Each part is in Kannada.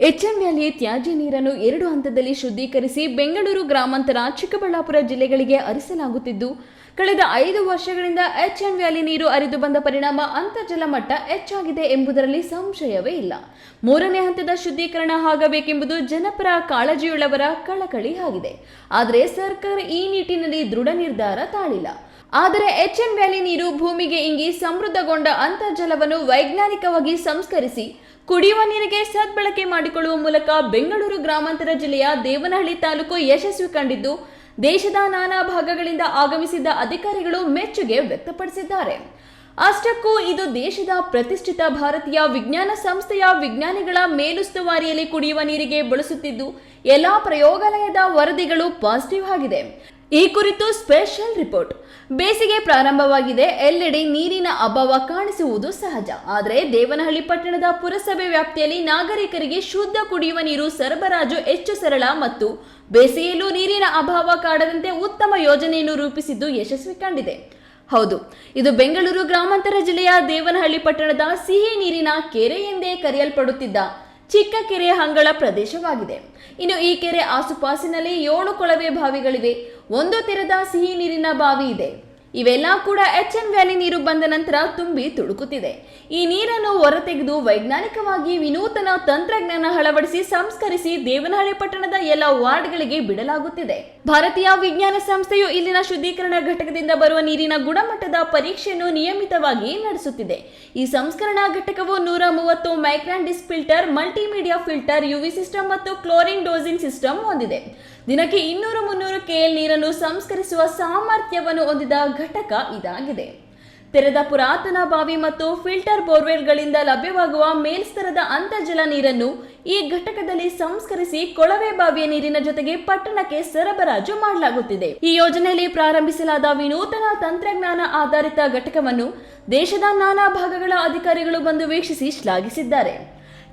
ಎಚ್ಎಂ ವ್ಯಾಲಿ ತ್ಯಾಜ್ಯ ನೀರನ್ನು 2 ಹಂತದಲ್ಲಿ ಶುದ್ಧೀಕರಿಸಿ ಬೆಂಗಳೂರು ಗ್ರಾಮಾಂತರ, ಚಿಕ್ಕಬಳ್ಳಾಪುರ ಜಿಲ್ಲೆಗಳಿಗೆ ಹರಿಸಲಾಗುತ್ತಿದ್ದು, ಕಳೆದ 5 ವರ್ಷಗಳಿಂದ ಎಚ್ಎಂ ವ್ಯಾಲಿ ನೀರು ಹರಿದು ಬಂದ ಪರಿಣಾಮ ಅಂತರ್ಜಲ ಮಟ್ಟ ಹೆಚ್ಚಾಗಿದೆ ಎಂಬುದರಲ್ಲಿ ಸಂಶಯವೇ ಇಲ್ಲ. 3ನೇ ಹಂತದ ಶುದ್ಧೀಕರಣ ಆಗಬೇಕೆಂಬುದು ಜನಪರ ಕಾಳಜಿಯುಳ್ಳವರ ಕಳಕಳಿ ಆಗಿದೆ. ಆದರೆ ಸರ್ಕಾರ ಈ ನಿಟ್ಟಿನಲ್ಲಿ ದೃಢ ನಿರ್ಧಾರ ತಾಳಿಲ್ಲ. ಆದರೆ ಎಚ್ಎಂ ವ್ಯಾಲಿ ನೀರು ಭೂಮಿಗೆ ಇಂಗಿ ಸಮೃದ್ಧಗೊಂಡ ಅಂತರ್ಜಲವನ್ನು ವೈಜ್ಞಾನಿಕವಾಗಿ ಸಂಸ್ಕರಿಸಿ ಕುಡಿಯುವ ನೀರಿಗೆ ಸದ್ಬಳಕೆ ಮಾಡಿಕೊಳ್ಳುವ ಮೂಲಕ ಬೆಂಗಳೂರು ಗ್ರಾಮಾಂತರ ಜಿಲ್ಲೆಯ ದೇವನಹಳ್ಳಿ ತಾಲೂಕು ಯಶಸ್ವಿ ಕಂಡಿದ್ದು, ದೇಶದ ನಾನಾ ಭಾಗಗಳಿಂದ ಆಗಮಿಸಿದ್ದ ಅಧಿಕಾರಿಗಳು ಮೆಚ್ಚುಗೆ ವ್ಯಕ್ತಪಡಿಸಿದ್ದಾರೆ. ಅಷ್ಟಕ್ಕೂ ಇದು ದೇಶದ ಪ್ರತಿಷ್ಠಿತ ಭಾರತೀಯ ವಿಜ್ಞಾನ ಸಂಸ್ಥೆಯ ವಿಜ್ಞಾನಿಗಳ ಮೇಲುಸ್ತುವಾರಿಯಲ್ಲಿ ಕುಡಿಯುವ ನೀರಿಗೆ ಬಳಸುತ್ತಿದ್ದು, ಎಲ್ಲಾ ಪ್ರಯೋಗಾಲಯದ ವರದಿಗಳು ಪಾಸಿಟಿವ್ ಆಗಿದೆ. ಈ ಕುರಿತು ಸ್ಪೆಷಲ್ ರಿಪೋರ್ಟ್. ಬೇಸಿಗೆ ಪ್ರಾರಂಭವಾಗಿದೆ, ಎಲ್ಲೆಡೆ ನೀರಿನ ಅಭಾವ ಕಾಣಿಸುವುದು ಸಹಜ. ಆದರೆ ದೇವನಹಳ್ಳಿ ಪಟ್ಟಣದ ಪುರಸಭೆ ವ್ಯಾಪ್ತಿಯಲ್ಲಿ ನಾಗರಿಕರಿಗೆ ಶುದ್ಧ ಕುಡಿಯುವ ನೀರು ಸರಬರಾಜು ಹೆಚ್ಚು ಸರಳ ಮತ್ತು ಬೇಸಿಗೆಯಲ್ಲೂ ನೀರಿನ ಅಭಾವ ಕಾಡದಂತೆ ಉತ್ತಮ ಯೋಜನೆಯನ್ನು ರೂಪಿಸಿದ್ದು ಯಶಸ್ವಿ ಕಂಡಿದೆ. ಹೌದು, ಇದು ಬೆಂಗಳೂರು ಗ್ರಾಮಾಂತರ ಜಿಲ್ಲೆಯ ದೇವನಹಳ್ಳಿ ಪಟ್ಟಣದ ಸಿಹಿ ನೀರಿನ ಕೆರೆ ಎಂದೇ ಕರೆಯಲ್ಪಡುತ್ತಿದ್ದ ಚಿಕ್ಕ ಕೆರೆ ಹಂಗಳ ಪ್ರದೇಶವಾಗಿದೆ. ಇನ್ನು ಈ ಕೆರೆ ಆಸುಪಾಸಿನಲ್ಲಿ 7 ಕೊಳವೆ ಬಾವಿಗಳಿವೆ, 1 ತೆರೆದ ಸಿಹಿ ನೀರಿನ ಬಾವಿ ಇದೆ. ಇವೆಲ್ಲ ಕೂಡ ಎಚ್ಎಂ ವ್ಯಾಲಿ ನೀರು ಬಂದ ನಂತರ ತುಂಬಿ ತುಳುಕುತ್ತಿದೆ. ಈ ನೀರನ್ನು ಹೊರತೆಗೆದು ವೈಜ್ಞಾನಿಕವಾಗಿ ವಿನೂತನ ತಂತ್ರಜ್ಞಾನ ಅಳವಡಿಸಿ ಸಂಸ್ಕರಿಸಿ ದೇವನಹಳ್ಳಿ ಪಟ್ಟಣದ ಎಲ್ಲ ವಾರ್ಡ್ಗಳಿಗೆ ಬಿಡಲಾಗುತ್ತಿದೆ. ಭಾರತೀಯ ವಿಜ್ಞಾನ ಸಂಸ್ಥೆಯು ಇಲ್ಲಿನ ಶುದ್ಧೀಕರಣ ಘಟಕದಿಂದ ಬರುವ ನೀರಿನ ಗುಣಮಟ್ಟದ ಪರೀಕ್ಷೆಯನ್ನು ನಿಯಮಿತವಾಗಿ ನಡೆಸುತ್ತಿದೆ. ಈ ಸಂಸ್ಕರಣಾ ಘಟಕವು 130 micron disc filter, multimedia filter, UV system ಮತ್ತು ಕ್ಲೋರಿನ್ ಡೋಸಿಂಗ್ ಸಿಸ್ಟಮ್ ಹೊಂದಿದೆ. ದಿನಕ್ಕೆ 200-300 KL ನೀರನ್ನು ಸಂಸ್ಕರಿಸುವ ಸಾಮರ್ಥ್ಯವನ್ನು ಹೊಂದಿದ ಘಟಕ ಇದಾಗಿದೆ. ತೆರೆದ ಪುರಾತನ ಬಾವಿ ಮತ್ತು ಫಿಲ್ಟರ್ ಬೋರ್ವೆಲ್ಗಳಿಂದ ಲಭ್ಯವಾಗುವ ಮೇಲ್ಸ್ತರದ ಅಂತರ್ಜಲ ನೀರನ್ನು ಈ ಘಟಕದಲ್ಲಿ ಸಂಸ್ಕರಿಸಿ ಕೊಳವೆ ಬಾವಿಯ ನೀರಿನ ಜೊತೆಗೆ ಪಟ್ಟಣಕ್ಕೆ ಸರಬರಾಜು ಮಾಡಲಾಗುತ್ತಿದೆ. ಈ ಯೋಜನೆಯಲ್ಲಿ ಪ್ರಾರಂಭಿಸಲಾದ ವಿನೂತನ ತಂತ್ರಜ್ಞಾನ ಆಧಾರಿತ ಘಟಕವನ್ನು ದೇಶದ ನಾನಾ ಭಾಗಗಳ ಅಧಿಕಾರಿಗಳು ಬಂದು ವೀಕ್ಷಿಸಿ ಶ್ಲಾಘಿಸಿದ್ದಾರೆ.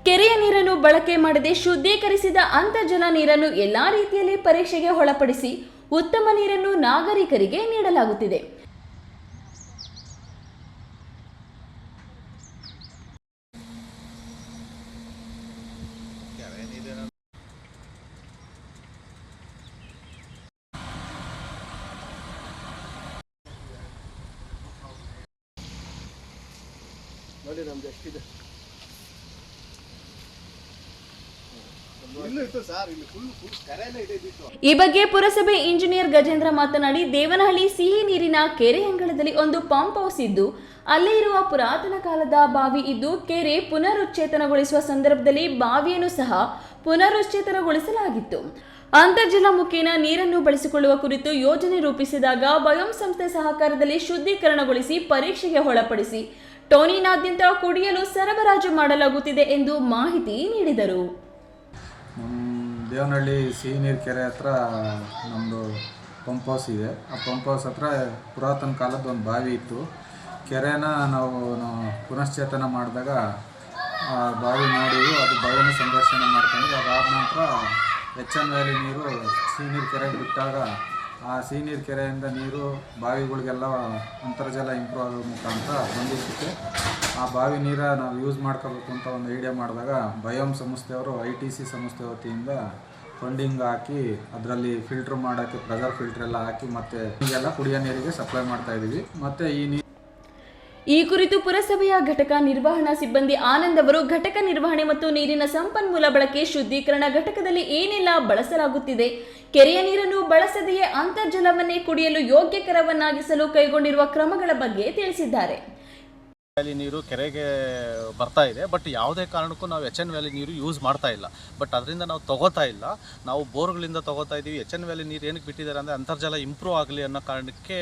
ಕೆರೆಯ ನೀರನ್ನು ಬಳಕೆ ಮಾಡದೆ ಶುದ್ಧೀಕರಿಸಿದ ಅಂತರ್ಜಲ ನೀರನ್ನು ಎಲ್ಲಾ ರೀತಿಯಲ್ಲಿ ಪರೀಕ್ಷೆಗೆ ಒಳಪಡಿಸಿ ಉತ್ತಮ ನೀರನ್ನು ನಾಗರಿಕರಿಗೆ ನೀಡಲಾಗುತ್ತಿದೆ. ನೋಡಿ ನಮ್ದು ಎಷ್ಟಿದೆ. ಈ ಬಗ್ಗೆ ಪುರಸಭೆ ಇಂಜಿನಿಯರ್ ಗಜೇಂದ್ರ ಮಾತನಾಡಿ, ದೇವನಹಳ್ಳಿ ಸಿಹಿ ನೀರಿನ ಕೆರೆ ಅಂಗಳದಲ್ಲಿ ಒಂದು ಪಂಪ್ ಹೌಸ್ ಇದ್ದು, ಅಲ್ಲೇ ಇರುವ ಪುರಾತನ ಕಾಲದ ಬಾವಿ ಇದ್ದು, ಕೆರೆ ಪುನರುಚ್ಚೇತನಗೊಳಿಸುವ ಸಂದರ್ಭದಲ್ಲಿ ಬಾವಿಯನ್ನು ಸಹ ಪುನರುಚ್ಚೇತನಗೊಳಿಸಲಾಗಿತ್ತು. ಅಂತರ್ಜಲ ಮುಖೇನ ನೀರನ್ನು ಬಳಸಿಕೊಳ್ಳುವ ಕುರಿತು ಯೋಜನೆ ರೂಪಿಸಿದಾಗ ಬಯೋಂ ಸಂಸ್ಥೆ ಸಹಕಾರದಲ್ಲಿ ಶುದ್ಧೀಕರಣಗೊಳಿಸಿ ಪರೀಕ್ಷೆಗೆ ಒಳಪಡಿಸಿ ಟೋನಿನಾದ್ಯಂತ ಕುಡಿಯಲು ಸರಬರಾಜು ಮಾಡಲಾಗುತ್ತಿದೆ ಎಂದು ಮಾಹಿತಿ ನೀಡಿದರು. ದೇವನಹಳ್ಳಿ ಸಿಹಿ ನೀರು ಕೆರೆ ಹತ್ರ ನಮ್ಮದು ಪಂಪ್ ಹೌಸ್ ಇದೆ. ಆ ಪಂಪ್ ಹೌಸ್ ಹತ್ರ ಪುರಾತನ ಕಾಲದ ಒಂದು ಬಾವಿ ಇತ್ತು. ಕೆರೆನ ನಾವು ಪುನಶ್ಚೇತನ ಮಾಡಿದಾಗ ಆ ಬಾವಿ ನೋಡಿ ಅದು ಬಾವಿನ ಸಂರಕ್ಷಣೆ ಮಾಡ್ಕೊಂಡು ಅದಾದ ನಂತರ ಎಚ್ಎಂ ವ್ಯಾಲಿ ನೀರು ಸಿಹಿ ನೀರು ಕೆರೆಗೆ ಬಿಟ್ಟಾಗ ಆ ಸಿಹಿ ನೀರು ಕೆರೆಯಿಂದ ನೀರು ಬಾವಿಗಳಿಗೆಲ್ಲ ಅಂತರ್ಜಲ ಇಂಪ್ರೂವ್ ಆಗೋ ಮುಖಾಂತರ ಬಂದಿದ್ದಕ್ಕೆ ಆ ಬಾವಿ ನೀರ ನಾವು ಯೂಸ್ ಮಾಡ್ಕೋಬೇಕು ಅಂತ ಒಂದು ಐಡಿಯಾ ಮಾಡಿದಾಗ ಬಯೋಮ್ ಸಂಸ್ಥೆಯವರು ITC ಸಂಸ್ಥೆ ವತಿಯಿಂದ ಫಂಡಿಂಗ್ ಹಾಕಿ ಅದರಲ್ಲಿ ಫಿಲ್ಟ್ರ್ ಮಾಡೋಕ್ಕೆ ಪ್ರೆಷರ್ ಫಿಲ್ಟ್ರ್ ಎಲ್ಲ ಹಾಕಿ ಮತ್ತು ಈಗೆಲ್ಲ ಕುಡಿಯೋ ನೀರಿಗೆ ಸಪ್ಲೈ ಮಾಡ್ತಾಯಿದ್ದೀವಿ. ಮತ್ತು ಈ ಕುರಿತು ಪುರಸಭೆಯ ಘಟಕ ನಿರ್ವಹಣಾ ಸಿಬ್ಬಂದಿ ಆನಂದ್ ಅವರು ಘಟಕ ನಿರ್ವಹಣೆ ಮತ್ತು ನೀರಿನ ಸಂಪನ್ಮೂಲ ಬಳಕೆ, ಶುದ್ಧೀಕರಣ ಘಟಕದಲ್ಲಿ ಏನೆಲ್ಲ ಬಳಸಲಾಗುತ್ತಿದೆ, ಕೆರೆಯ ನೀರನ್ನು ಬಳಸದೆಯೇ ಅಂತರ್ಜಲವನ್ನೇ ಕುಡಿಯಲು ಯೋಗ್ಯಕರವನ್ನಾಗಿಸಲು ಕೈಗೊಂಡಿರುವ ಕ್ರಮಗಳ ಬಗ್ಗೆ ತಿಳಿಸಿದ್ದಾರೆ. ವ್ಯಾಲಿ ನೀರು ಕೆರೆಗೆ ಬರ್ತಾ ಇದೆ, ಬಟ್ ಯಾವುದೇ ಕಾರಣಕ್ಕೂ ನಾವು ಎಚ್ ಎನ್ ವ್ಯಾಲಿ ನೀರು ಯೂಸ್ ಮಾಡ್ತಾ ಇಲ್ಲ. ಬಟ್ ಅದರಿಂದ ನಾವು ತೊಗೋತಾ ಇಲ್ಲ, ನಾವು ಬೋರ್ಗಳಿಂದ ತೊಗೋತಾ ಇದ್ದೀವಿ. ಎಚ್ ಎನ್ ವ್ಯಾಲಿ ನೀರು ಏನಕ್ಕೆ ಬಿಟ್ಟಿದ್ದಾರೆ ಅಂದರೆ ಅಂತರ್ಜಲ ಇಂಪ್ರೂವ್ ಆಗಲಿ ಅನ್ನೋ ಕಾರಣಕ್ಕೆ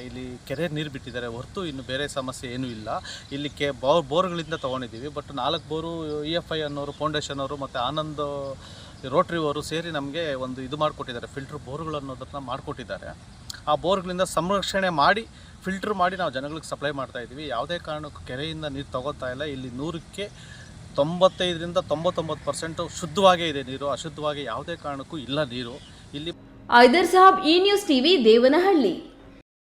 ಇಲ್ಲಿ ಕೆರೆ ನೀರು ಬಿಟ್ಟಿದ್ದಾರೆ ಹೊರತು ಇನ್ನು ಬೇರೆ ಸಮಸ್ಯೆ ಏನೂ ಇಲ್ಲ. ಇಲ್ಲಿ ಬೋರ್ಗಳಿಂದ ತೊಗೊಂಡಿದ್ದೀವಿ. ಬಟ್ 4 ಬೋರು EFI ಅನ್ನೋರು, ಫೌಂಡೇಶನ್ ಅವರು ಮತ್ತು ಆನಂದ್ ರೋಟ್ರಿ ಅವರು ಸೇರಿ ನಮಗೆ ಒಂದು ಇದು ಮಾಡಿಕೊಟ್ಟಿದ್ದಾರೆ, ಫಿಲ್ಟ್ರ್ ಬೋರ್ಗಳು ಅನ್ನೋದನ್ನ ಮಾಡಿಕೊಟ್ಟಿದ್ದಾರೆ. ಆ ಬೋರ್ಗಳಿಂದ ಸಂರಕ್ಷಣೆ ಮಾಡಿ ಫಿಲ್ಟ್ರ್ ಮಾಡಿ ನಾವು ಜನಗಳಿಗೆ ಸಪ್ಲೈ ಮಾಡ್ತಾ ಇದ್ದೀವಿ. ಯಾವುದೇ ಕಾರಣಕ್ಕೂ ಕೆರೆಯಿಂದ ನೀರು ತಗೋತಾ ಇಲ್ಲ. ಇಲ್ಲಿ 100ಕ್ಕೆ 95-99% ಶುದ್ಧವಾಗೇ ಇದೆ ನೀರು. ಅಶುದ್ಧವಾಗಿ ಯಾವುದೇ ಕಾರಣಕ್ಕೂ ಇಲ್ಲ ನೀರು ಇಲ್ಲಿ. ಐದರ್ ಸಾಬ್, ಈ ನ್ಯೂಸ್ ಟಿವಿ, ದೇವನಹಳ್ಳಿ.